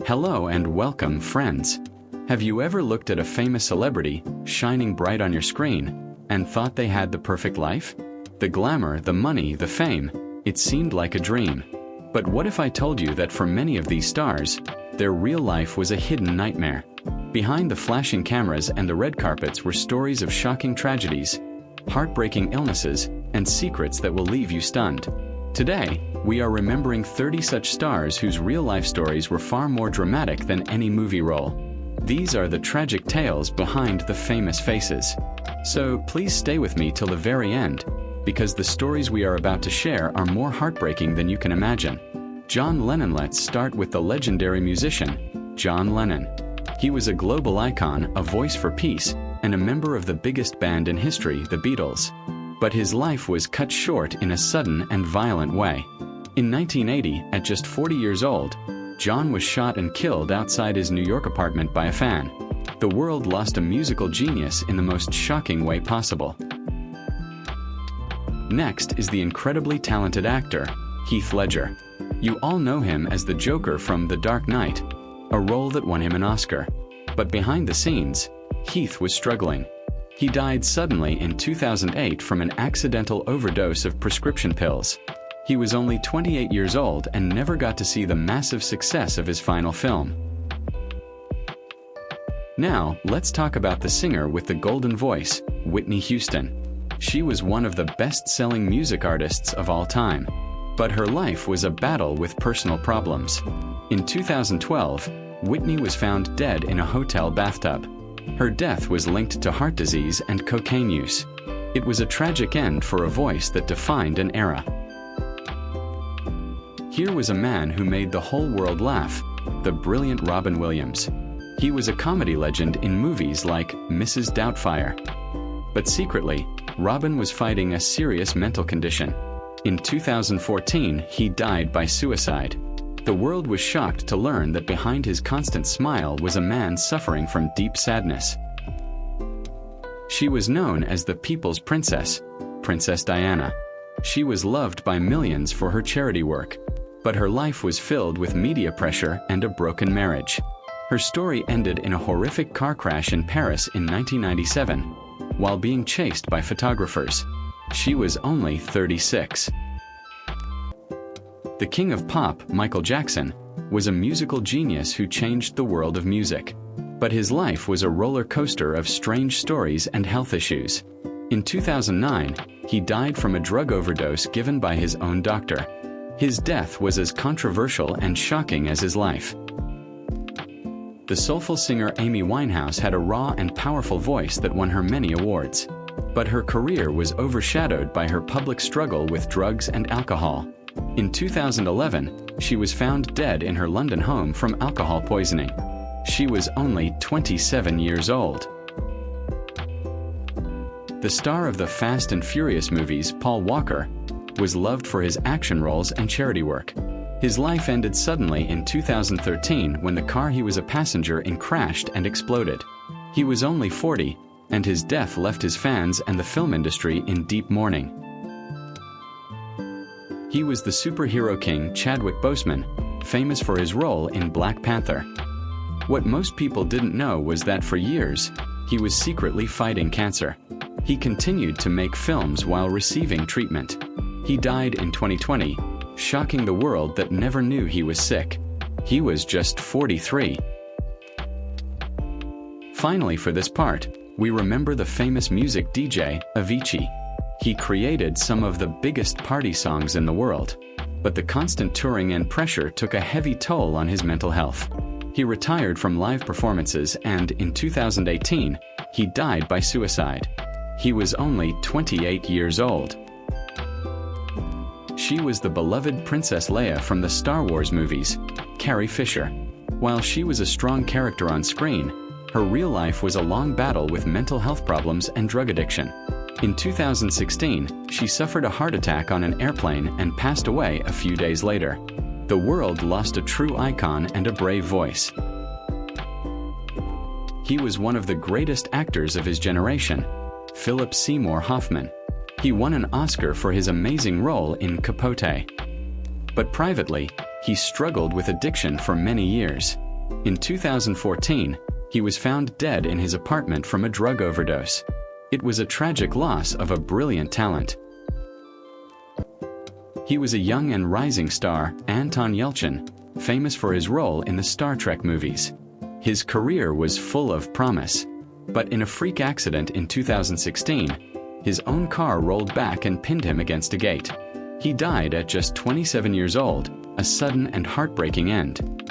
Hello and welcome, friends. Have you ever looked at a famous celebrity shining bright on your screen and thought they had the perfect life? The glamour, the money, the fame, it seemed like a dream. But what if I told you that for many of these stars, their real life was a hidden nightmare? Behind the flashing cameras and the red carpets were stories of shocking tragedies, heartbreaking illnesses, and secrets that will leave you stunned. Today, we are remembering 30 such stars whose real-life stories were far more dramatic than any movie role. These are the tragic tales behind the famous faces. So please stay with me till the very end, because the stories we are about to share are more heartbreaking than you can imagine. John Lennon. Let's start with the legendary musician, John Lennon. He was a global icon, a voice for peace, and a member of the biggest band in history, the Beatles. But his life was cut short in a sudden and violent way. In 1980, at just 40 years old, John was shot and killed outside his New York apartment by a fan. The world lost a musical genius in the most shocking way possible. Next is the incredibly talented actor, Heath Ledger. You all know him as the Joker from The Dark Knight, a role that won him an Oscar. But behind the scenes, Heath was struggling. He died suddenly in 2008 from an accidental overdose of prescription pills. He was only 28 years old and never got to see the massive success of his final film. Now, let's talk about the singer with the golden voice, Whitney Houston. She was one of the best-selling music artists of all time. But her life was a battle with personal problems. In 2012, Whitney was found dead in a hotel bathtub. Her death was linked to heart disease and cocaine use. It was a tragic end for a voice that defined an era. Here was a man who made the whole world laugh, the brilliant Robin Williams. He was a comedy legend in movies like Mrs. Doubtfire. But secretly, Robin was fighting a serious mental condition. In 2014, he died by suicide. The world was shocked to learn that behind his constant smile was a man suffering from deep sadness. She was known as the People's Princess, Princess Diana. She was loved by millions for her charity work, but her life was filled with media pressure and a broken marriage. Her story ended in a horrific car crash in Paris in 1997, while being chased by photographers. She was only 36. The king of pop, Michael Jackson, was a musical genius who changed the world of music. But his life was a roller coaster of strange stories and health issues. In 2009, he died from a drug overdose given by his own doctor. His death was as controversial and shocking as his life. The soulful singer Amy Winehouse had a raw and powerful voice that won her many awards. But her career was overshadowed by her public struggle with drugs and alcohol. In 2011, she was found dead in her London home from alcohol poisoning. She was only 27 years old. The star of the Fast and Furious movies, Paul Walker, was loved for his action roles and charity work. His life ended suddenly in 2013 when the car he was a passenger in crashed and exploded. He was only 40, and his death left his fans and the film industry in deep mourning. He was the superhero king Chadwick Boseman, famous for his role in Black Panther. What most people didn't know was that for years, he was secretly fighting cancer. He continued to make films while receiving treatment. He died in 2020, shocking the world that never knew he was sick. He was just 43. Finally, for this part, we remember the famous music DJ, Avicii. He created some of the biggest party songs in the world, but the constant touring and pressure took a heavy toll on his mental health. He retired from live performances and, in 2018, he died by suicide. He was only 28 years old. She was the beloved Princess Leia from the Star Wars movies, Carrie Fisher. While she was a strong character on screen, her real life was a long battle with mental health problems and drug addiction. In 2016, she suffered a heart attack on an airplane and passed away a few days later. The world lost a true icon and a brave voice. He was one of the greatest actors of his generation, Philip Seymour Hoffman. He won an Oscar for his amazing role in Capote. But privately, he struggled with addiction for many years. In 2014, he was found dead in his apartment from a drug overdose. It was a tragic loss of a brilliant talent. He was a young and rising star, Anton Yelchin, famous for his role in the Star Trek movies. His career was full of promise. But in a freak accident in 2016, his own car rolled back and pinned him against a gate. He died at just 27 years old, a sudden and heartbreaking end.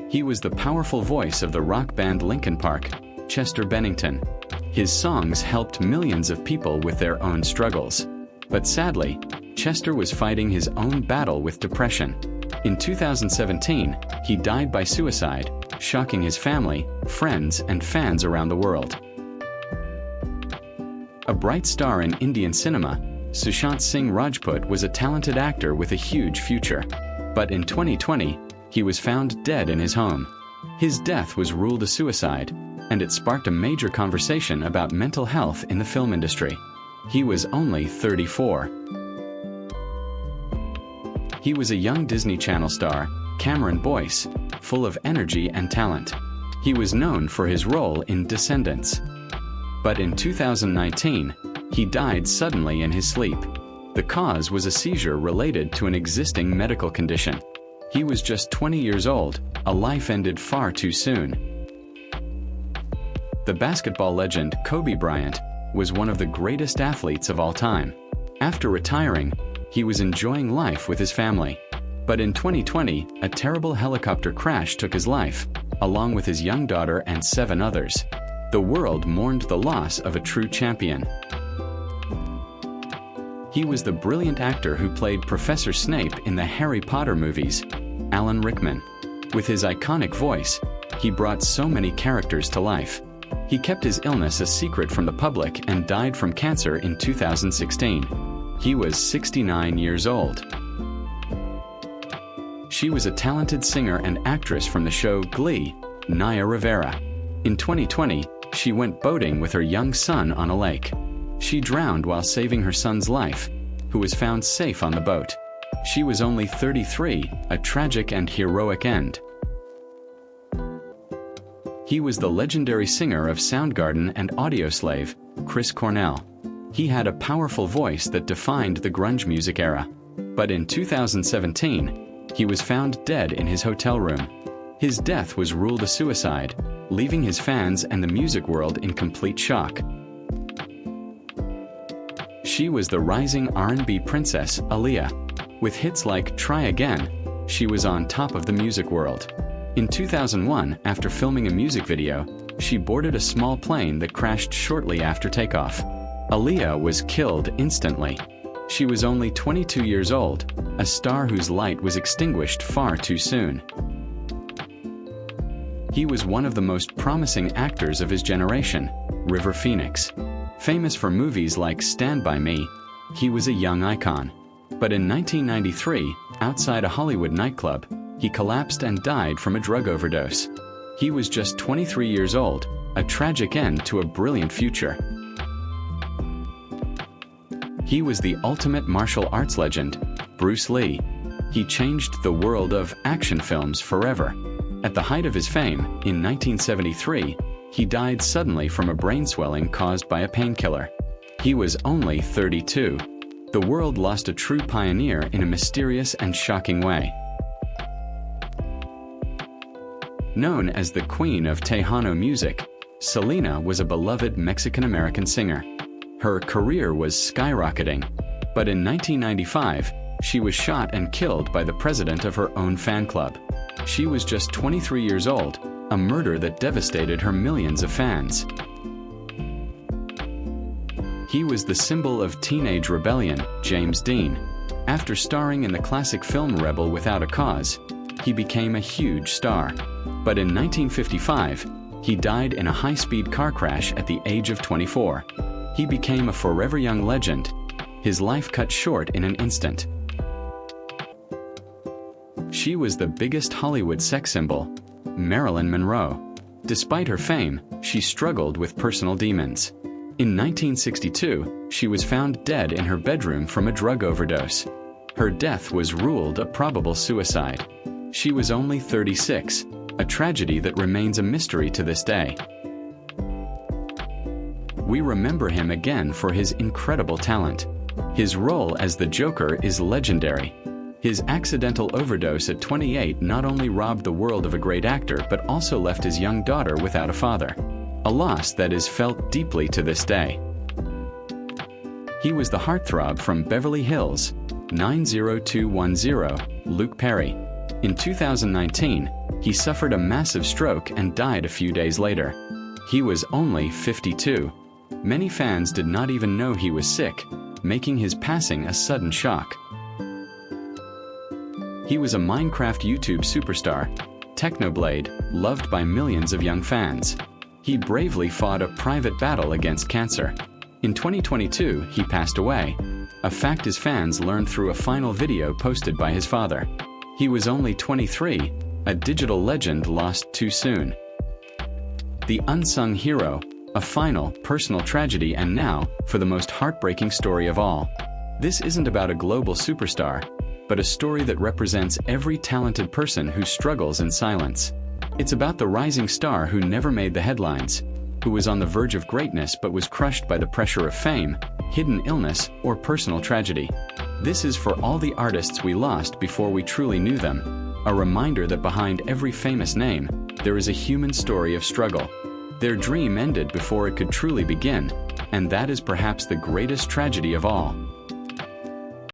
He was the powerful voice of the rock band Linkin Park, Chester Bennington. His songs helped millions of people with their own struggles. But sadly, Chester was fighting his own battle with depression. In 2017, he died by suicide, shocking his family, friends, and fans around the world. A bright star in Indian cinema, Sushant Singh Rajput was a talented actor with a huge future. But in 2020, he was found dead in his home. His death was ruled a suicide, and it sparked a major conversation about mental health in the film industry. He was only 34. He was a young Disney Channel star, Cameron Boyce, full of energy and talent. He was known for his role in Descendants. But in 2019, he died suddenly in his sleep. The cause was a seizure related to an existing medical condition. He was just 20 years old. A life ended far too soon. The basketball legend Kobe Bryant was one of the greatest athletes of all time. After retiring, he was enjoying life with his family. But in 2020, a terrible helicopter crash took his life, along with his young daughter and 7 others. The world mourned the loss of a true champion. He was the brilliant actor who played Professor Snape in the Harry Potter movies, Alan Rickman. With his iconic voice, he brought so many characters to life. He kept his illness a secret from the public and died from cancer in 2016. He was 69 years old. She was a talented singer and actress from the show Glee, Naya Rivera. In 2020, she went boating with her young son on a lake. She drowned while saving her son's life, who was found safe on the boat. She was only 33, a tragic and heroic end. He was the legendary singer of Soundgarden and Audioslave, Chris Cornell. He had a powerful voice that defined the grunge music era. But in 2017, he was found dead in his hotel room. His death was ruled a suicide, leaving his fans and the music world in complete shock. She was the rising R&B princess, Aaliyah. With hits like Try Again, she was on top of the music world. In 2001, after filming a music video, she boarded a small plane that crashed shortly after takeoff. Aaliyah was killed instantly. She was only 22 years old, a star whose light was extinguished far too soon. He was one of the most promising actors of his generation, River Phoenix. Famous for movies like Stand By Me, he was a young icon. But in 1993, outside a Hollywood nightclub, he collapsed and died from a drug overdose. He was just 23 years old, a tragic end to a brilliant future. He was the ultimate martial arts legend, Bruce Lee. He changed the world of action films forever. At the height of his fame, in 1973, he died suddenly from a brain swelling caused by a painkiller. He was only 32. The world lost a true pioneer in a mysterious and shocking way. Known as the Queen of Tejano music, Selena was a beloved Mexican-American singer. Her career was skyrocketing, but in 1995, she was shot and killed by the president of her own fan club. She was just 23 years old, a murder that devastated her millions of fans. He was the symbol of teenage rebellion, James Dean. After starring in the classic film Rebel Without a Cause, he became a huge star. But in 1955, he died in a high-speed car crash at the age of 24. He became a forever young legend, his life cut short in an instant. She was the biggest Hollywood sex symbol, Marilyn Monroe. Despite her fame, she struggled with personal demons. In 1962, she was found dead in her bedroom from a drug overdose. Her death was ruled a probable suicide. She was only 36, a tragedy that remains a mystery to this day. We remember him again for his incredible talent. His role as the Joker is legendary. His accidental overdose at 28 not only robbed the world of a great actor but also left his young daughter without a father. A loss that is felt deeply to this day. He was the heartthrob from Beverly Hills, 90210, Luke Perry. In 2019, he suffered a massive stroke and died a few days later. He was only 52. Many fans did not even know he was sick, making his passing a sudden shock. He was a Minecraft YouTube superstar, Technoblade, loved by millions of young fans. He bravely fought a private battle against cancer. In 2022, he passed away, a fact his fans learned through a final video posted by his father. He was only 23, a digital legend lost too soon. The unsung hero, a final, personal tragedy, and now, for the most heartbreaking story of all. This isn't about a global superstar, but a story that represents every talented person who struggles in silence. It's about the rising star who never made the headlines, who was on the verge of greatness but was crushed by the pressure of fame, hidden illness, or personal tragedy. This is for all the artists we lost before we truly knew them, a reminder that behind every famous name, there is a human story of struggle. Their dream ended before it could truly begin, and that is perhaps the greatest tragedy of all.